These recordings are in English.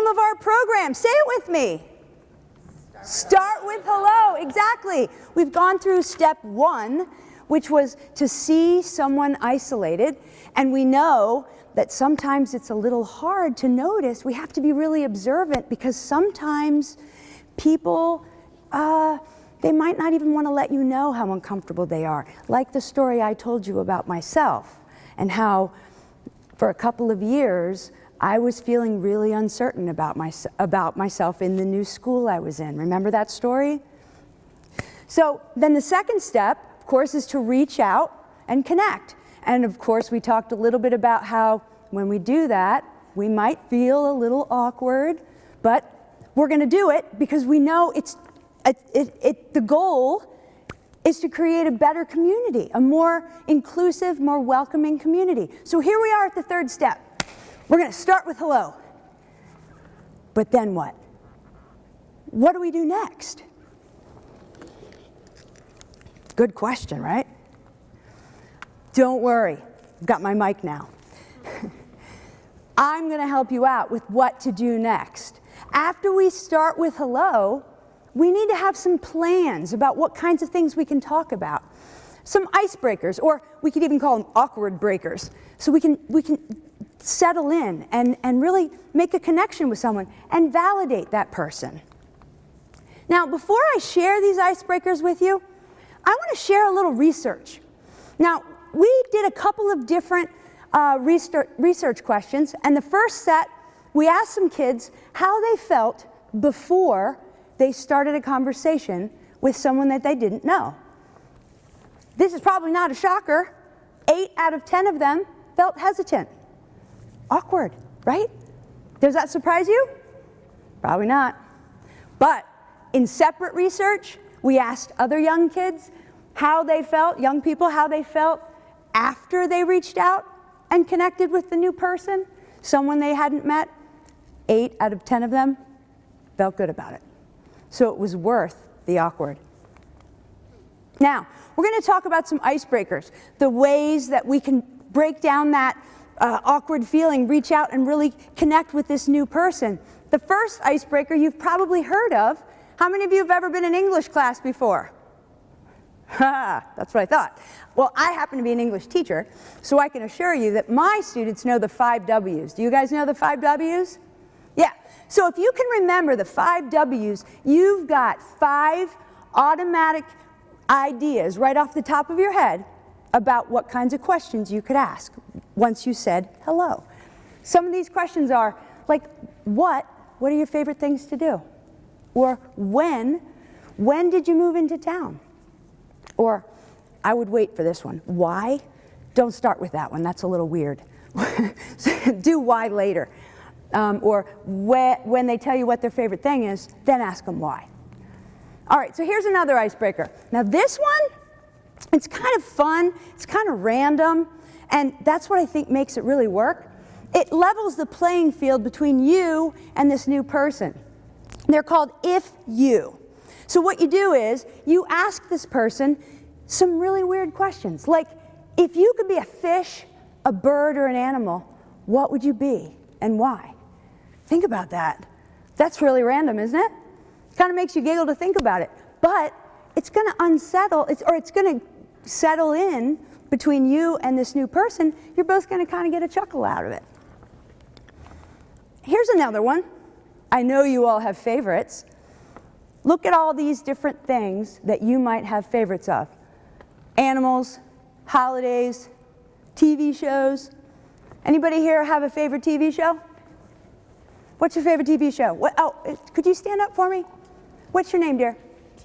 name of our program. Say it with me. Start with hello. Exactly. We've gone through step 1, which was to see someone isolated, and we know that sometimes it's a little hard to notice. We have to be really observant because sometimes people, they might not even want to let you know how uncomfortable they are. Like the story I told you about myself and how for a couple of years I was feeling really uncertain about myself in the new school I was in. Remember that story? So then the second step, of course, is to reach out and connect. And of course, we talked a little bit about how when we do that, we might feel a little awkward, but we're going to do it because we know the goal is to create a better community, a more inclusive, more welcoming community. So here we are at the third step. We're going to start with hello. But then what? What do we do next? Good question, right? Don't worry, I've got my mic now. I'm going to help you out with what to do next. After we start with hello, we need to have some plans about what kinds of things we can talk about. Some icebreakers, or we could even call them awkward breakers. So we can settle in and really make a connection with someone and validate that person. Now, before I share these icebreakers with you, I want to share a little research. Now, we did a couple of different research questions, and the first set, we asked some kids how they felt before they started a conversation with someone that they didn't know. This is probably not a shocker. 8 out of 10 of them felt hesitant. Awkward, right? Does that surprise you? Probably not. But in separate research, we asked other young kids how they felt, young people, how they felt after they reached out and connected with the new person, someone they hadn't met. 8 out of 10 of them felt good about it. So it was worth the awkward. Now, we're going to talk about some icebreakers, the ways that we can break down that awkward feeling, reach out and really connect with this new person. The first icebreaker you've probably heard of. How many of you have ever been in English class before? Ha, that's what I thought. Well, I happen to be an English teacher, so I can assure you that my students know the 5 W's. Do you guys know the 5 W's? Yeah. So if you can remember the 5 W's, you've got 5 automatic ideas right off the top of your head about what kinds of questions you could ask once you said hello. Some of these questions are like, what are your favorite things to do? Or when did you move into town? Or, I would wait for this one, why? Don't start with that one, that's a little weird. Do why later. Or when they tell you what their favorite thing is, then ask them why. All right, so here's another icebreaker. Now this one, it's kind of fun, it's kind of random, and that's what I think makes it really work. It levels the playing field between you and this new person. They're called if you. So what you do is you ask this person some really weird questions, like if you could be a fish, a bird, or an animal, what would you be and why? Think about that. That's really random, isn't it? It kind of makes you giggle to think about it, but it's going to unsettle, it's going to settle in between you and this new person. You're both going to kind of get a chuckle out of it. Here's another one. I know you all have favorites. Look at all these different things that you might have favorites of. Animals, holidays, TV shows. Anybody here have a favorite TV show? What's your favorite TV show? Could you stand up for me? What's your name, dear?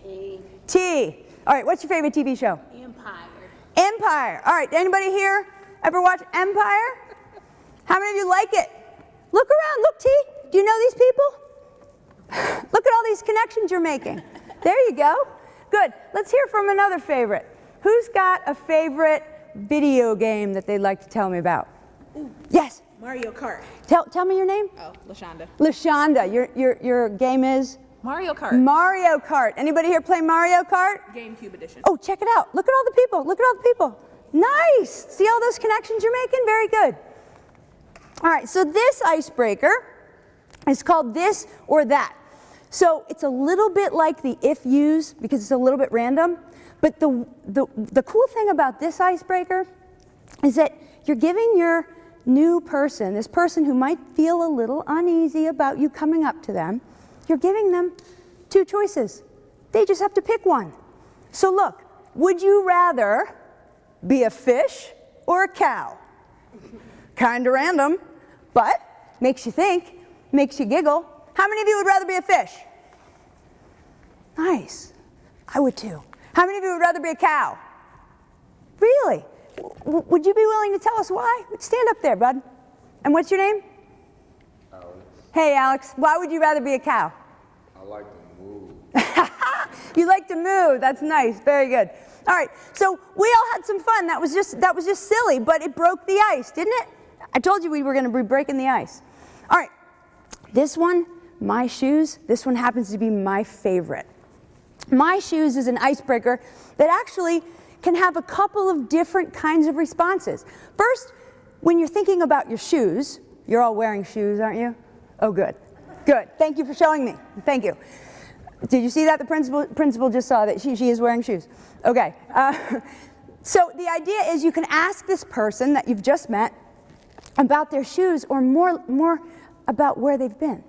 T. T. All right, what's your favorite TV show? Empire. Empire. All right, anybody here ever watch Empire? How many of you like it? Look around, look, T. Do you know these people? Look at all these connections you're making. There you go. Good. Let's hear from another favorite. Who's got a favorite video game that they'd like to tell me about? Ooh. Yes. Mario Kart. Tell me your name. Oh, LaShonda. LaShonda. Your game is? Mario Kart. Mario Kart. Anybody here play Mario Kart? GameCube edition. Oh, check it out. Look at all the people. Look at all the people. Nice. See all those connections you're making? Very good. All right, so this icebreaker It's called this or that. So it's a little bit like the if-use because it's a little bit random. But the cool thing about this icebreaker is that you're giving your new person, this person who might feel a little uneasy about you coming up to them, you're giving them two choices. They just have to pick one. So look, would you rather be a fish or a cow? Kind of random, but makes you think, makes you giggle. How many of you would rather be a fish? Nice. I would too. How many of you would rather be a cow? Really? Would you be willing to tell us why? Stand up there, bud. And what's your name? Alex. Hey, Alex. Why would you rather be a cow? I like to move. You like to move. That's nice. Very good. All right. So we all had some fun. That was just silly, but it broke the ice, didn't it? I told you we were going to be breaking the ice. All right. This one, my shoes, this one happens to be my favorite. My shoes is an icebreaker that actually can have a couple of different kinds of responses. First, when you're thinking about your shoes, you're all wearing shoes, aren't you? Oh, good. Good. Thank you for showing me. Thank you. Did you see that? The principal just saw that she is wearing shoes. Okay. So the idea is you can ask this person that you've just met about their shoes or more about where they've been.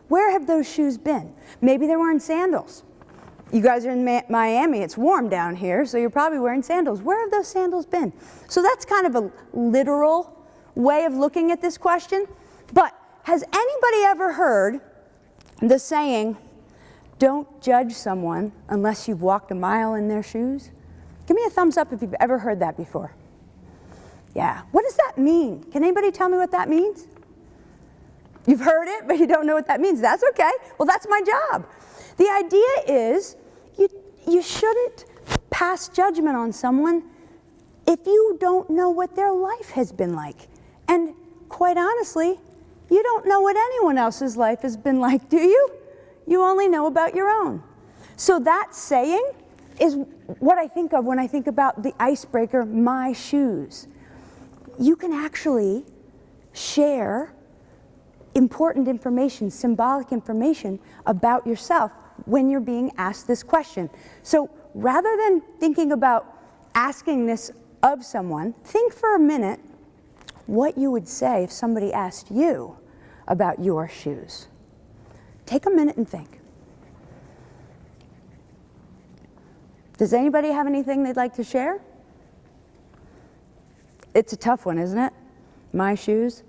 Where have those shoes been? Maybe they're wearing sandals. You guys are in Miami, it's warm down here, so you're probably wearing sandals. Where have those sandals been? So that's kind of a literal way of looking at this question. But has anybody ever heard the saying, don't judge someone unless you've walked a mile in their shoes? Give me a thumbs up if you've ever heard that before. Yeah, what does that mean? Can anybody tell me what that means? You've heard it, but you don't know what that means. That's okay. Well, that's my job. The idea is you shouldn't pass judgment on someone if you don't know what their life has been like. And quite honestly, you don't know what anyone else's life has been like, do you? You only know about your own. So that saying is what I think of when I think about the icebreaker, my shoes. You can actually share important information, symbolic information about yourself when you're being asked this question. So rather than thinking about asking this of someone, think for a minute what you would say if somebody asked you about your shoes. Take a minute and think. Does anybody have anything they'd like to share? It's a tough one, isn't it? My shoes.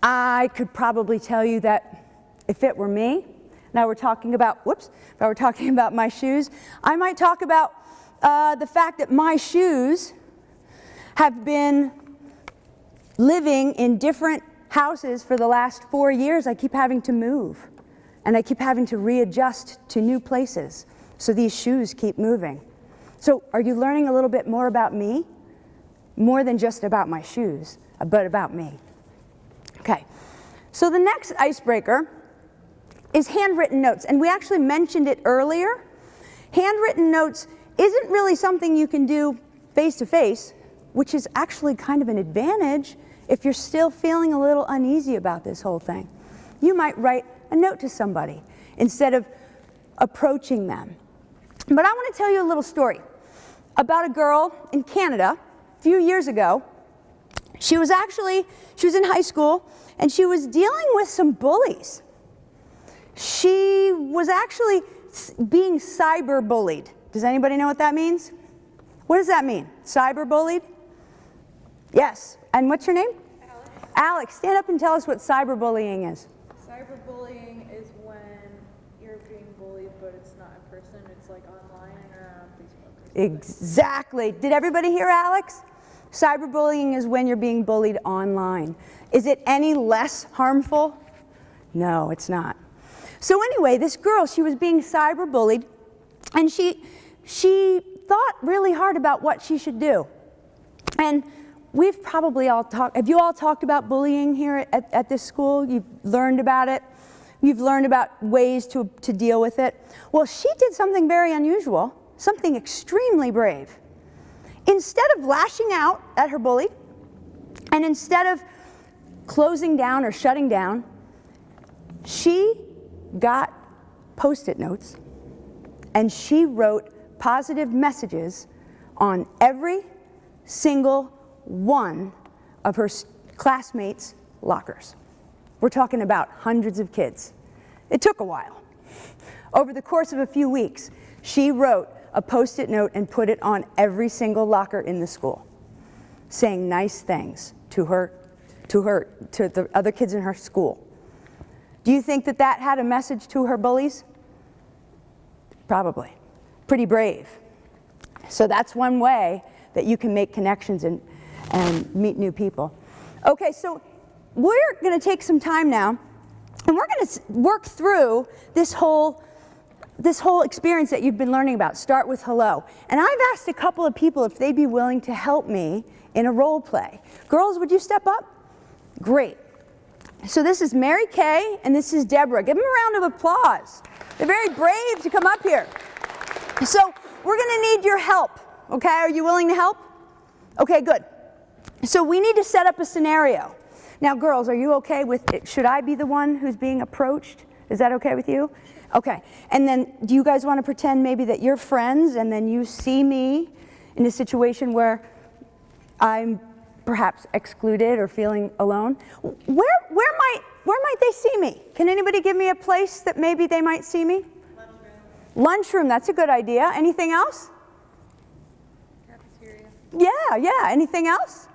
I could probably tell you that if it were me, now we're talking about, if I were talking about my shoes, I might talk about the fact that my shoes have been living in different houses for the last 4 years. I keep having to move, and I keep having to readjust to new places. So these shoes keep moving. So are you learning a little bit more about me? More than just about my shoes, but about me. Okay, so the next icebreaker is handwritten notes, and we actually mentioned it earlier. Handwritten notes isn't really something you can do face-to-face, which is actually kind of an advantage if you're still feeling a little uneasy about this whole thing. You might write a note to somebody instead of approaching them. But I want to tell you a little story about a girl in Canada a few years ago. She was in high school, and she was dealing with some bullies. She was actually being cyberbullied. Does anybody know what that means? What does that mean? Cyberbullied? Yes. And what's your name? Alex. Alex, stand up and tell us what cyberbullying is. Cyberbullying is when you're being bullied, but it's not in person. It's like online or on Facebook or something. Exactly. Did everybody hear Alex? Cyberbullying is when you're being bullied online. Is it any less harmful? No, it's not. So anyway, this girl, she was being cyberbullied, and she thought really hard about what she should do. And we've probably all talked, have you all talked about bullying here at this school? You've learned about it. You've learned about ways to deal with it. Well, she did something very unusual, something extremely brave. Instead of lashing out at her bully, and instead of closing down or shutting down, She got Post-it notes and she wrote positive messages on every single one of her classmates' lockers. We're talking about hundreds of kids. It took a while. Over the course of a few weeks, she wrote a Post-it note and put it on every single locker in the school, saying nice things to the other kids in her school. Do you think that that had a message to her bullies? Probably. Pretty brave. So that's one way that you can make connections and meet new people. Okay, so we're going to take some time now, and we're going to work through this whole experience that you've been learning about. Start with hello. And I've asked a couple of people if they'd be willing to help me in a role play. Girls, would you step up? Great. So this is Mary Kay and this is Deborah. Give them a round of applause. They're very brave to come up here. So we're going to need your help. Okay, are you willing to help? Okay, good. So we need to set up a scenario. Now, girls, are you okay with it? Should I be the one who's being approached? Is that okay with you? Okay. And then do you guys want to pretend maybe that you're friends and then you see me in a situation where I'm perhaps excluded or feeling alone? Where might they see me? Can anybody give me a place that maybe they might see me? Lunchroom, that's a good idea. Anything else? Cafeteria. Yeah. Anything else?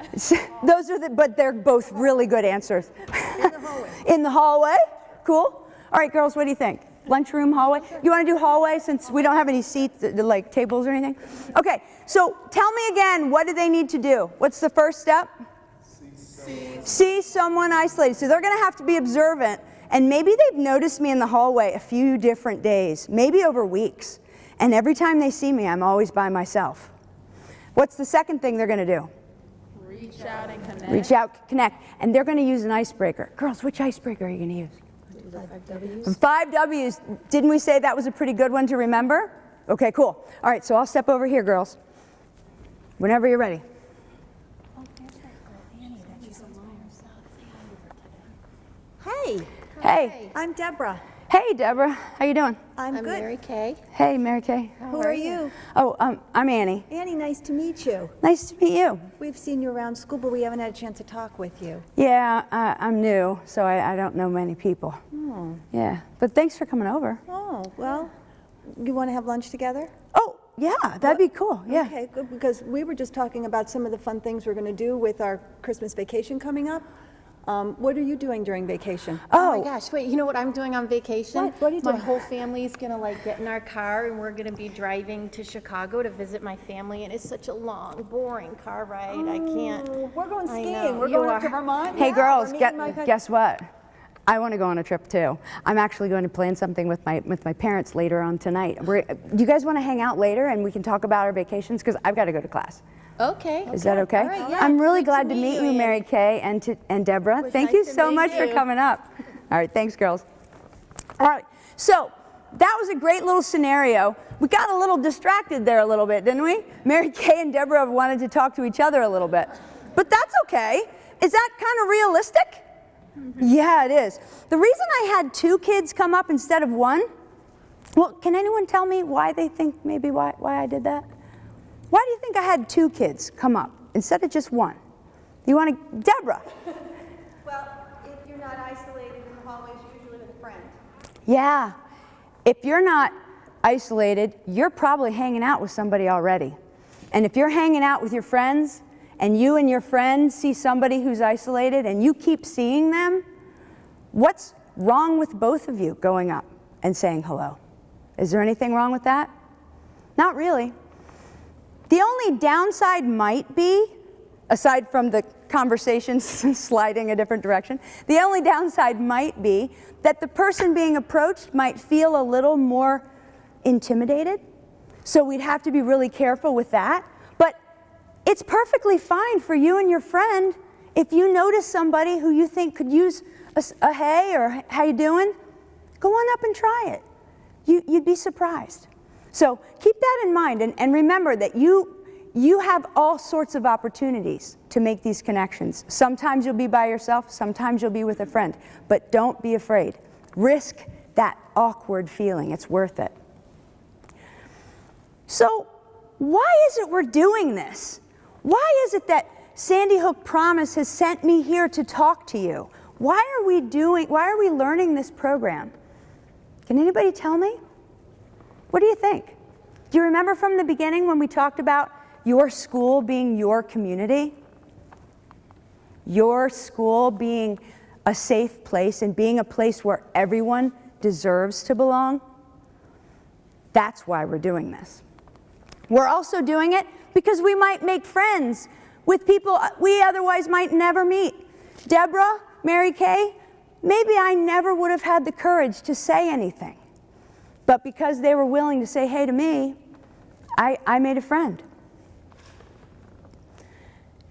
The same thing. Those are but they're both really good answers. In the hallway. In the hallway? Cool. All right, girls, what do you think? Lunchroom, hallway? You want to do hallway since we don't have any seats, like tables or anything? Okay, so tell me again, what do they need to do? What's the first step? See someone isolated. So they're going to have to be observant, and maybe they've noticed me in the hallway a few different days, maybe over weeks. And every time they see me, I'm always by myself. What's the second thing they're going to do? Reach out and connect. Reach out, connect. And they're going to use an icebreaker. Girls, which icebreaker are you going to use? 5 W's. The 5 W's. Didn't we say that was a pretty good one to remember? Okay, cool. All right, so I'll step over here, girls. Whenever you're ready. Hey, Hey. I'm Deborah. Hey, Deborah. How you doing? I'm good. Mary Kay. Hey, Mary Kay. Who are you? Oh, I'm Annie. Annie, nice to meet you. Nice to meet you. We've seen you around school, but we haven't had a chance to talk with you. Yeah, I'm new, so I don't know many people. Oh, Yeah, but thanks for coming over. Well, you want to have lunch together? Oh, yeah, that'd be cool. Yeah. Okay, good, because we were just talking about some of the fun things we're going to do with our Christmas vacation coming up. What are you doing during vacation? Oh my gosh, wait, you know what I'm doing on vacation? What are you doing? My whole family's gonna get in our car and we're gonna be driving to Chicago to visit my family, and it's such a long, boring car ride. I can't. We're going I skiing. know. We're You going up are. to Vermont. Hey, Yeah, girls, we're meeting my guess what? I want to go on a trip too. I'm actually going to plan something with my parents later on tonight. Do you guys want to hang out later and we can talk about our vacations? Because I've got to go to class. Okay. Is that okay? All right, yeah. I'm really Good glad to meet you, Annie. Mary Kay and Deborah. was Thank nice you to so meet much for you. coming up. All right, thanks, girls. All right, so that was a great little scenario. We got a little distracted there a little bit, didn't we? Mary Kay and Deborah have wanted to talk to each other a little bit. But that's okay. Is that kind of realistic? Yeah, it is. The reason I had 2 kids come up instead of 1, well, can anyone tell me why they think maybe why I did that? Why do you think I had 2 kids come up instead of just 1? You want to, Deborah? Well, if you're not isolated in the hallways, usually with a friend. Yeah. If you're not isolated, you're probably hanging out with somebody already. And if you're hanging out with your friends and you and your friends see somebody who's isolated and you keep seeing them, what's wrong with both of you going up and saying hello? Is there anything wrong with that? Not really. The only downside might be, aside from the conversation sliding a different direction, the only downside might be that the person being approached might feel a little more intimidated. So we'd have to be really careful with that. But it's perfectly fine for you and your friend if you notice somebody who you think could use a hey or how you doing, go on up and try it. You'd be surprised. So keep that in mind and remember that you you have all sorts of opportunities to make these connections. Sometimes you'll be by yourself, sometimes you'll be with a friend, but don't be afraid. Risk that awkward feeling, it's worth it. So, why is it we're doing this? Why is it that Sandy Hook Promise has sent me here to talk to you? Why are we learning this program? Can anybody tell me? What do you think? Do you remember from the beginning when we talked about your school being your community? Your school being a safe place and being a place where everyone deserves to belong? That's why we're doing this. We're also doing it because we might make friends with people we otherwise might never meet. Deborah, Mary Kay, maybe I never would have had the courage to say anything. But because they were willing to say hey to me, I made a friend.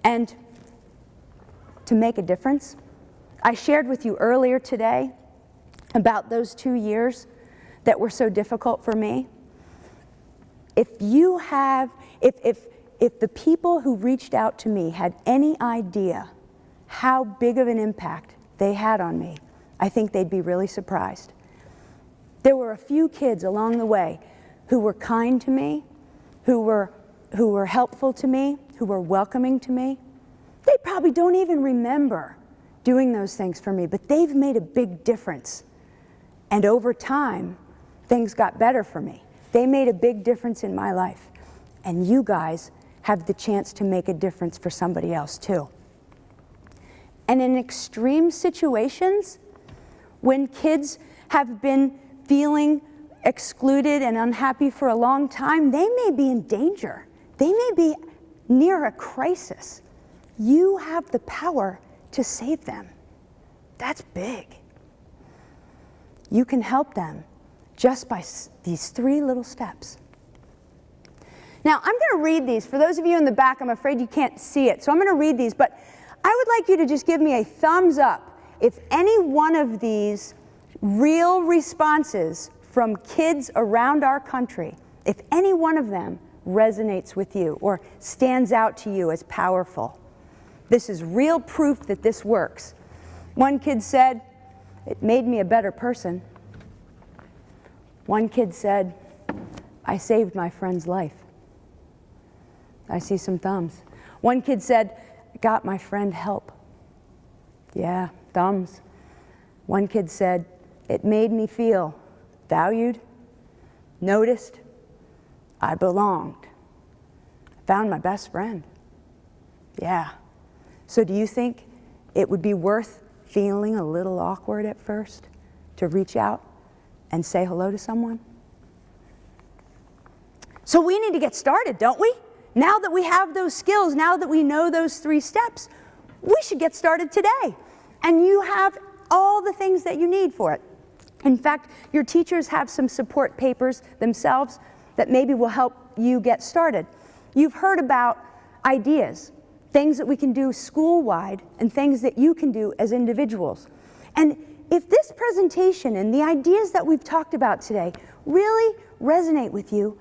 And to make a difference, I shared with you earlier today about those 2 years that were so difficult for me. If the people who reached out to me had any idea how big of an impact they had on me, I think they'd be really surprised. There were a few kids along the way who were kind to me, who were helpful to me, who were welcoming to me. They probably don't even remember doing those things for me, but they've made a big difference. And over time, things got better for me. They made a big difference in my life. And you guys have the chance to make a difference for somebody else too. And in extreme situations, when kids have been feeling excluded and unhappy for a long time, they may be in danger. They may be near a crisis. You have the power to save them. That's big. You can help them just by these 3 little steps. Now, I'm going to read these. For those of you in the back, I'm afraid you can't see it, so I'm going to read these, but I would like you to just give me a thumbs up if any one of these real responses from kids around our country, if any one of them resonates with you or stands out to you as powerful. This is real proof that this works. One kid said, "It made me a better person." One kid said, "I saved my friend's life." I see some thumbs. One kid said, "I got my friend help." Yeah, thumbs. One kid said, "It made me feel valued, noticed, I belonged. Found my best friend." Yeah. So do you think it would be worth feeling a little awkward at first to reach out and say hello to someone? So we need to get started, don't we? Now that we have those skills, now that we know those 3 steps, we should get started today. And you have all the things that you need for it. In fact, your teachers have some support papers themselves that maybe will help you get started. You've heard about ideas, things that we can do school-wide and things that you can do as individuals. And if this presentation and the ideas that we've talked about today really resonate with you,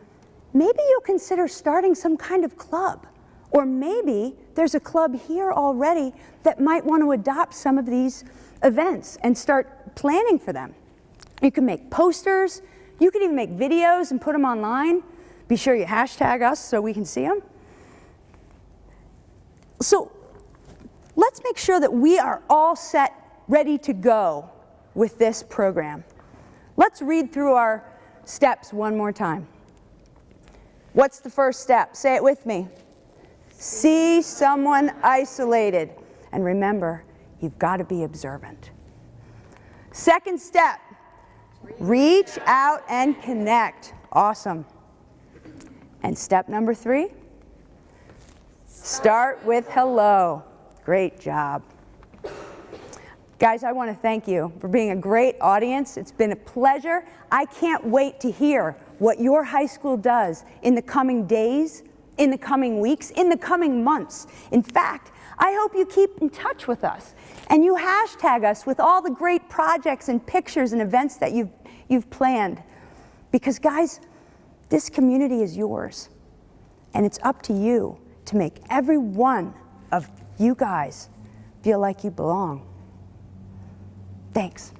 maybe you'll consider starting some kind of club. Or maybe there's a club here already that might want to adopt some of these events and start planning for them. You can make posters, you can even make videos and put them online. Be sure you hashtag us so we can see them. So let's make sure that we are all set, ready to go with this program. Let's read through our steps one more time. What's the first step? Say it with me. See someone isolated. And remember, you've got to be observant. Second step, reach out and connect. Awesome. And step number 3, start with hello. Great job. Guys, I want to thank you for being a great audience. It's been a pleasure. I can't wait to hear what your high school does in the coming days, in the coming weeks, in the coming months. In fact, I hope you keep in touch with us and you hashtag us with all the great projects and pictures and events that you've planned. Because guys, this community is yours. And it's up to you to make every one of you guys feel like you belong. Thanks.